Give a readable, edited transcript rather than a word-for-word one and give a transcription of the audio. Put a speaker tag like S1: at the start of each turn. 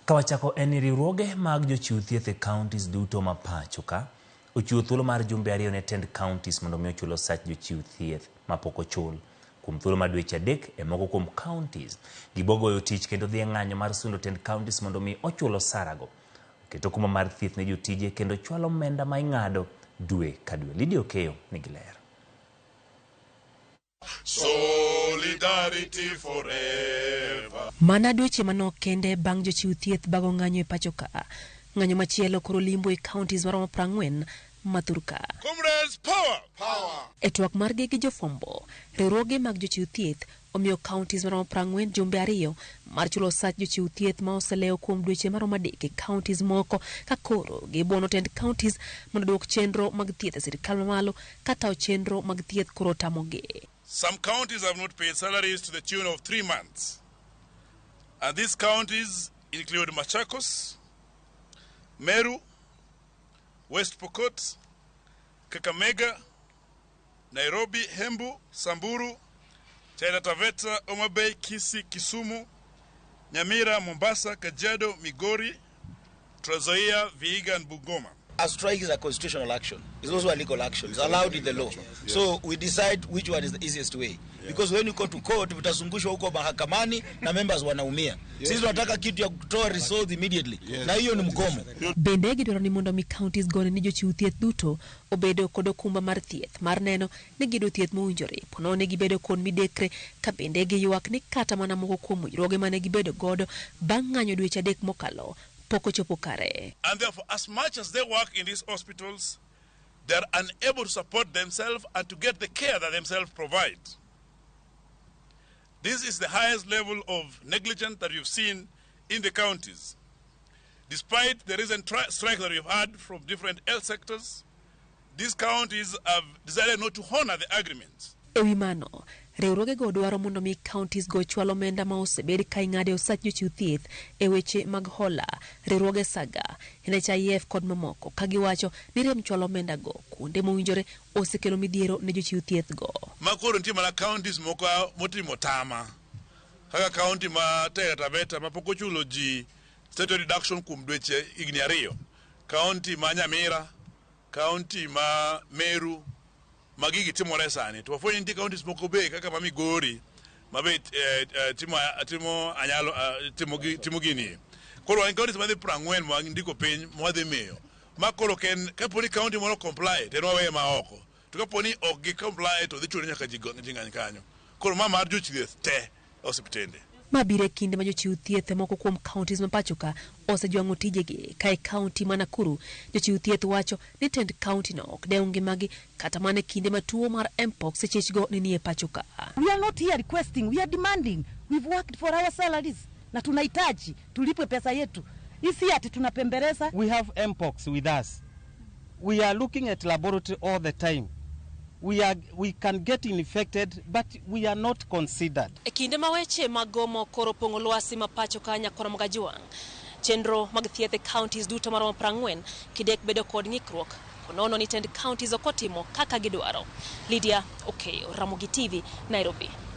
S1: Kawachako en riwruoge mag jochiw thieth e counties duto ma pacho ka ochiwo thuolo mar jumbe 2 ne tend counties mondo mi ochul osach jochiw thieth mapok ochul kuom thuolo mar dweche 3 e moko kuom counties. Gibogoyo tich kendo dhi ng'anyo mar sundo tend counties mondo mi ochul osarago. Keto kuma mar thieth ne jotije kendo chwalo omenda ma ing'ado dwe ka dwe. Lidio Keyo nigi ler.
S2: Solidarity forever.
S3: Mana dweche manok kende bang' jochiw thieth bago ng'anyo e pacho ka. Ng'anyo machielo koro limbo e counties maromo 40 mathurka.
S2: Comrades, power! Power!
S3: E twak margi gi jofwambo, riwruoge mag jochiw thieth omiyo counties maromo 40 jumbe 2 mar chulo osach jochiw thieth ma oselewo kuom dweche maromo 3 e counties moko ka koro gibuono tend counties mondo duok chenro mag thieth e sirkal mamalo kata chenro mag thieth koro tamogi.
S2: Some counties have not paid salaries to the tune of 3 months. And these counties include Machakos, Meru, West Pokot, Kakamega, Nairobi, Embu, Samburu, Taita Taveta, Homabay, Kisii, Kisumu, Nyamira, Mombasa, Kajiado, Migori, Trans Nzoia, Vihiga, and Bungoma.
S4: A strike is a constitutional action. It's also a legal action. It's allowed in the law. Yes. So we decide which one is the easiest way. Yes. Because when you go to court, vitazungushwa huko mahakamani na members wanaumia. Yes. Sisi tunataka kitu ya kutoa result immediately. Yes. Na hiyo ni mgomo.
S3: Bende gidwaro ni mondo mi counties gone ni jochiw thieth duto obedo kod okumba mar thieth mar neno ni gido thieth mowinjore. Pono ne gibedo kod midekre ka bende giywak ni kata mana moko kuom riwruoge mane gibedo godo bang' ng'anyo dweche 3 mokalo.
S2: And therefore, as much as they work in these hospitals, they are unable to support themselves and to get the care that themselves provide. This is the highest level of negligence that you've seen in the counties. Despite the recent strike that we've had from different health sectors, these counties have decided not to honor the agreement.
S3: Ewimano, riwruoge go dwaro mondo mi counties go chwalo omenda ma osebed ka ing'ade osach jochiw thieth e weche mag hola, riwruoge Saga, NHIF kod mamoko ka giwacho ni rem chwalo omenda go kuonde mowinjore osekelo midhiero ne jochiw thieth go.
S2: Makoro nitie mana counties moko motimo tama. Kaka county ma Taita Taveta ma pok ochulo ji state deduction kuom dweche 2. County ma Nyamira, county ma Meru, magigi timore sani to wafwenyo nitie counties moko be kaka ma Migori mabe timo gini koro en counties madhi 40 ma ndiko piny mwadhi miyo makoro ken kaponi county moro comply to wawe ma oko to kaponi ok gi comply to dhi chulo nyaka ji ng'any kanyo koro mar jochiw te osiptende
S3: mabire kinde ma jochiw thieth moko kuom counties ma pacho ka osejwang'o tijegi ka e county ma Nakuru jochiw thieth wacho ni tend county no ok dew ngimagi kata mana kinde ma tuo mar mpox sechego ni e pacho ka.
S5: We are not here requesting, we are demanding. We've worked for our salaries na tunahitaji tulipwe pesa yetu. Isi ati tunapembereza.
S6: We have mpox with us. We are looking at laboratory all the time. We can get infected, but we are not considered.
S3: E kinde ma weche magomo koro pongo lwasi ma pacho ka nyakoro magajwang. Chenro mag thieth e counties duto maromo 40 kidek bedo kod ng'ikruok. Konono ni tend counties okotimo kaka gidwaro. Lydia Okeyo, Ramogi TV, Nairobi.